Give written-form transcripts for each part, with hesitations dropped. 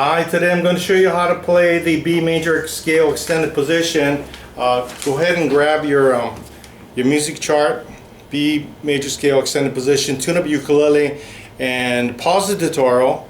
Hi, today I'm going to show you how to play the B major scale extended position. Go ahead and grab your music chart, B major scale extended position, tune up your ukulele, and pause the tutorial.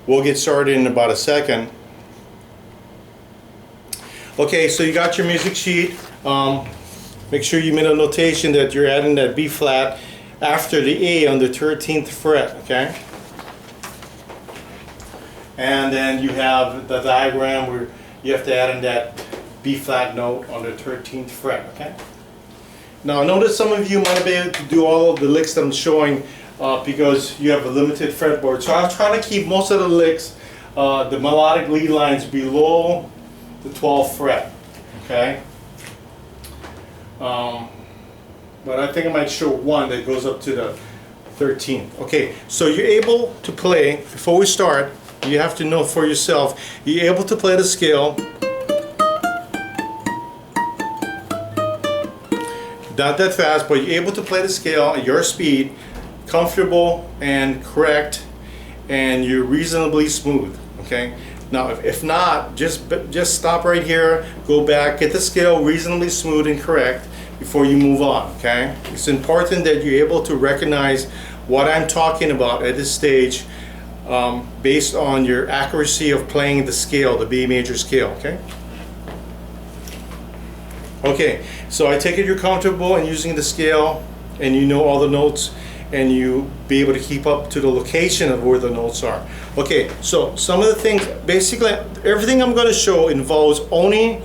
We'll get started in about a second. Okay, so you got your music sheet. Make sure you made a notation that you're adding that B flat after the A on the 13th fret, okay? And then you have the diagram where you have to add in that B flat note on the 13th fret, okay? Now notice some of you might be able to do all of the licks that I'm showing because you have a limited fretboard. So I'm trying to keep most of the licks, the melodic lead lines below the 12th fret, okay? But I think I might show one that goes up to the 13th. Okay, so you're able to play, before we start, you have to know for yourself, you're able to play the scale. Not that fast, but you're able to play the scale at your speed, comfortable and correct, and you're reasonably smooth, okay? Now, if not, just stop right here, go back, get the scale reasonably smooth and correct before you move on, okay? It's important that you're able to recognize what I'm talking about at this stage based on your accuracy of playing the scale, the B major scale, okay? Okay, so I take it you're comfortable in using the scale and you know all the notes and you be able to keep up to the location of where the notes are. Okay, so some of the things, basically everything I'm going to show involves only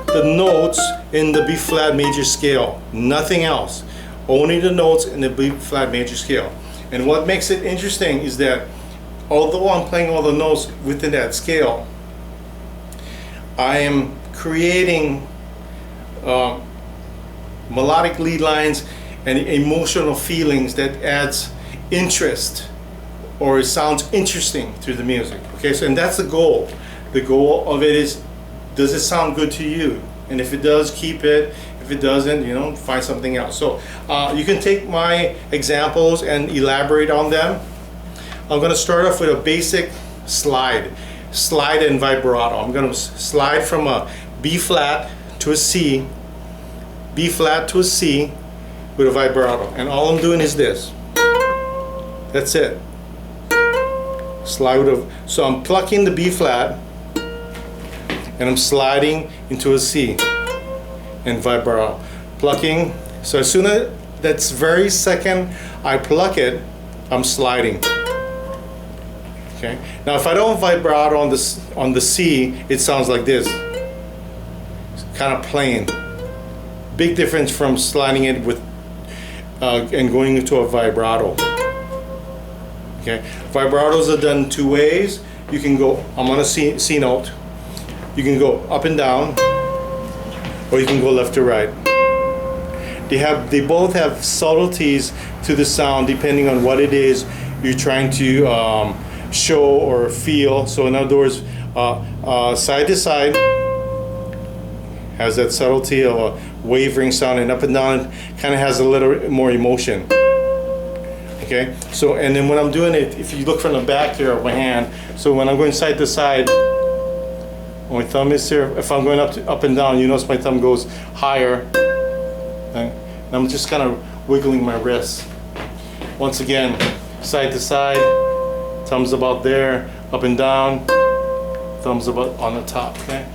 the notes in the B flat major scale, nothing else. Only the notes in the B flat major scale. And what makes it interesting is that although I'm playing all the notes within that scale, I am creating melodic lead lines and emotional feelings that adds interest, or it sounds interesting to the music. Okay, so and that's the goal. The goal of it is, does it sound good to you? And if it does, keep it. If it doesn't, you know, find something else. So you can take my examples and elaborate on them. I'm going to start off with a basic slide and vibrato. I'm going to slide from a B flat to a C, B flat to a C with a vibrato. And all I'm doing is this. That's it. Slide with a, so I'm plucking the B flat and I'm sliding into a C and vibrato. Plucking, so as soon as that's very second I pluck it, I'm sliding. Okay. Now if I don't vibrato on the C, it sounds like this. It's kind of plain. Big difference from sliding it with and going into a vibrato. Okay. Vibratos are done two ways. You can go, I'm on a C note. You can go up and down, or you can go left to right. They both have subtleties to the sound depending on what it is you're trying to show or feel. So in other words, side to side has that subtlety of a wavering sound, and up and down kind of has a little more emotion. Okay, so and then when I'm doing it, if you look from the back here of my hand, so when I'm going side to side, my thumb is here. If I'm going up and down, you notice my thumb goes higher. And I'm just kind of wiggling my wrist. Once again, side to side, thumbs about there, up and down, thumbs about on the top. Okay,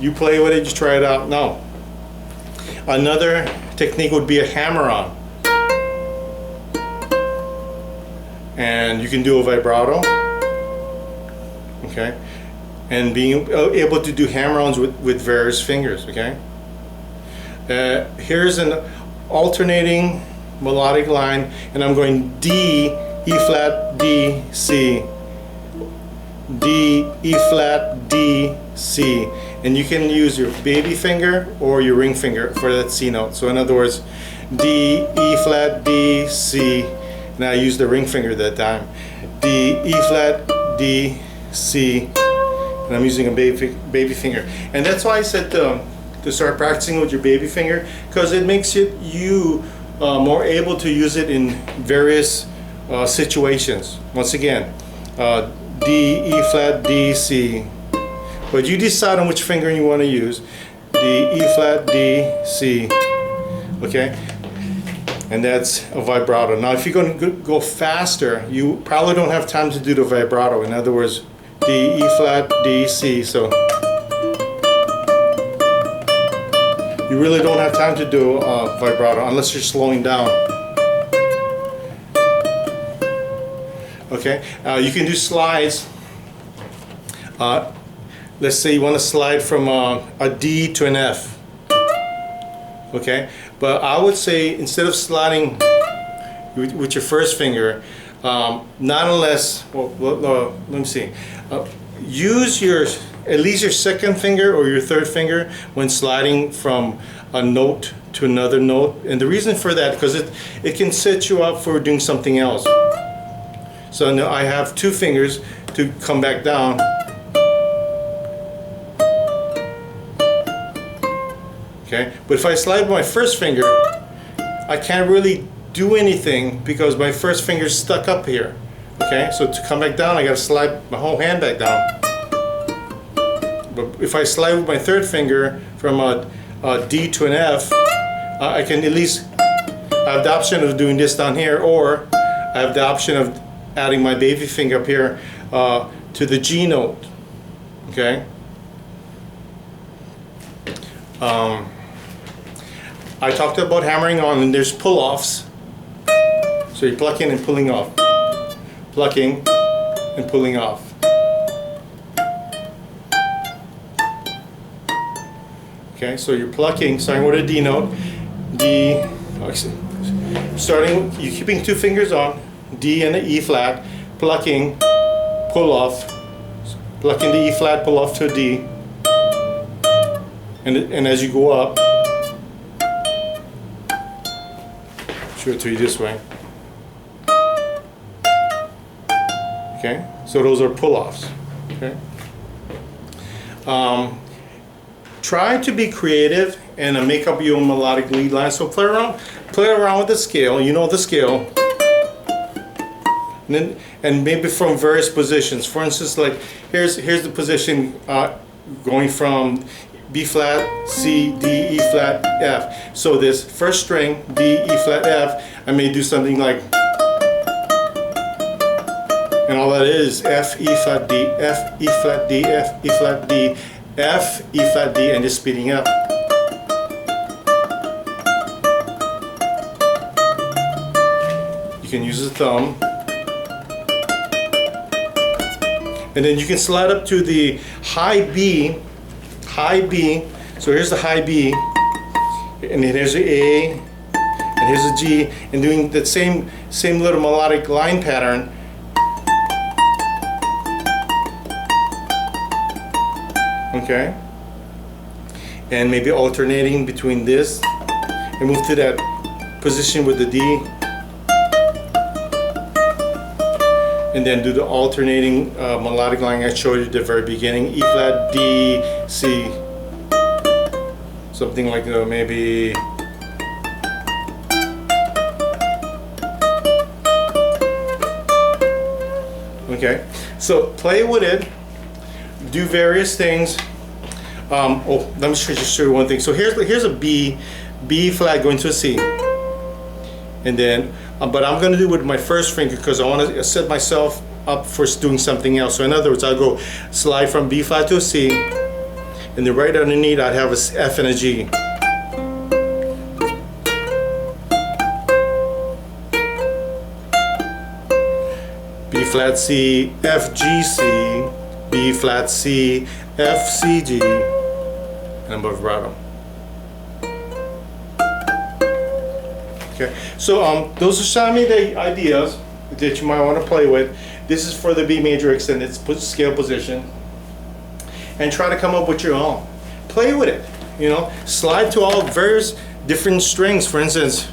you play with it, just try it out. Now, another technique would be a hammer-on, and you can do a vibrato. Okay. And being able to do hammer-ons with various fingers, okay? Here's an alternating melodic line, and I'm going D, E flat, D, C, D, E flat, D, C. And you can use your baby finger or your ring finger for that C note. So in other words, D, E flat, D, C. And I use the ring finger that time. D, E flat, D, C. And I'm using a baby finger, and that's why I said to start practicing with your baby finger, because it makes you more able to use it in various situations. Once again, D, E flat, D, C. But you decide on which finger you want to use. D, E flat, D, C. Okay? And that's a vibrato. Now if you're going to go faster, you probably don't have time to do the vibrato. In other words, D, E flat, D, C. So you really don't have time to do a vibrato unless you're slowing down. Okay, you can do slides. Let's say you want to slide from a D to an F. Okay, but I would say instead of sliding with your first finger, not unless, well, let me see, use at least your second finger or your third finger when sliding from a note to another note. And the reason for that, because it can set you up for doing something else. So now I have two fingers to come back down. Okay, but if I slide with my first finger, I can't really do anything because my first finger is stuck up here. Okay, so to come back down, I gotta slide my whole hand back down. But if I slide with my third finger from a D to an F, I can at least have the option of doing this down here, or I have the option of adding my baby finger up here to the G note. Okay. I talked about hammering on, and there's pull-offs. So you're plucking and pulling off. Plucking and pulling off. Okay, so you're plucking, starting with a D note. D, starting, you're keeping two fingers on, D and the E flat, plucking, pull off, plucking the E flat, pull off to a D. And as you go up, show it to you this way. Okay, so those are pull-offs. Okay. Try to be creative and make up your own melodic lead line. So play around with the scale. You know the scale, and maybe from various positions. For instance, like here's the position going from B flat, C, D, E flat, F. So this first string, D, E flat, F, I may do something like, and all that is F, E flat, D, F, E flat, D, F, E flat, D, F, E flat, D, and just speeding up. You can use the thumb. And then you can slide up to the high B. So here's the high B, and then here's the A, and here's the G, and doing that same little melodic line pattern. Okay, and maybe alternating between this and move to that position with the D, and then do the alternating melodic line I showed you at the very beginning. E flat, D, C, something like maybe. Okay, so play with it, do various things. Oh, let me just show you one thing. So here's a B flat going to a C, and then but I'm going to do it with my first finger because I want to set myself up for doing something else. So in other words, I'll go slide from B flat to a C, and then right underneath I'd have a F and a G. B flat C, F G C, B flat C, F C G, and vibrato. Okay, so those are some of the ideas that you might want to play with. This is for the B major extended scale position, and try to come up with your own. Play with it, you know. Slide to all various different strings, for instance.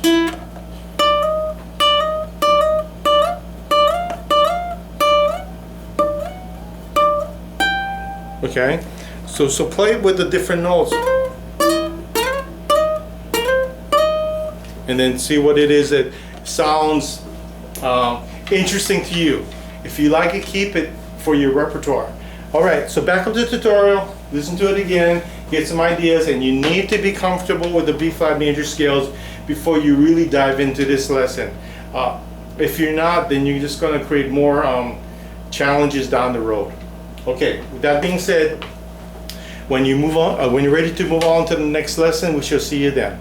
Okay, so play with the different notes, and then see what it is that sounds interesting to you. If you like it, keep it. for your repertoire. All right, so back up to the tutorial, listen to it again, get some ideas, and you need to be comfortable with the B-flat major scales before you really dive into this lesson. If you're not, then you're just going to create more challenges down the road. Okay, with that being said, when you move on, when you're ready to move on to the next lesson, we shall see you then.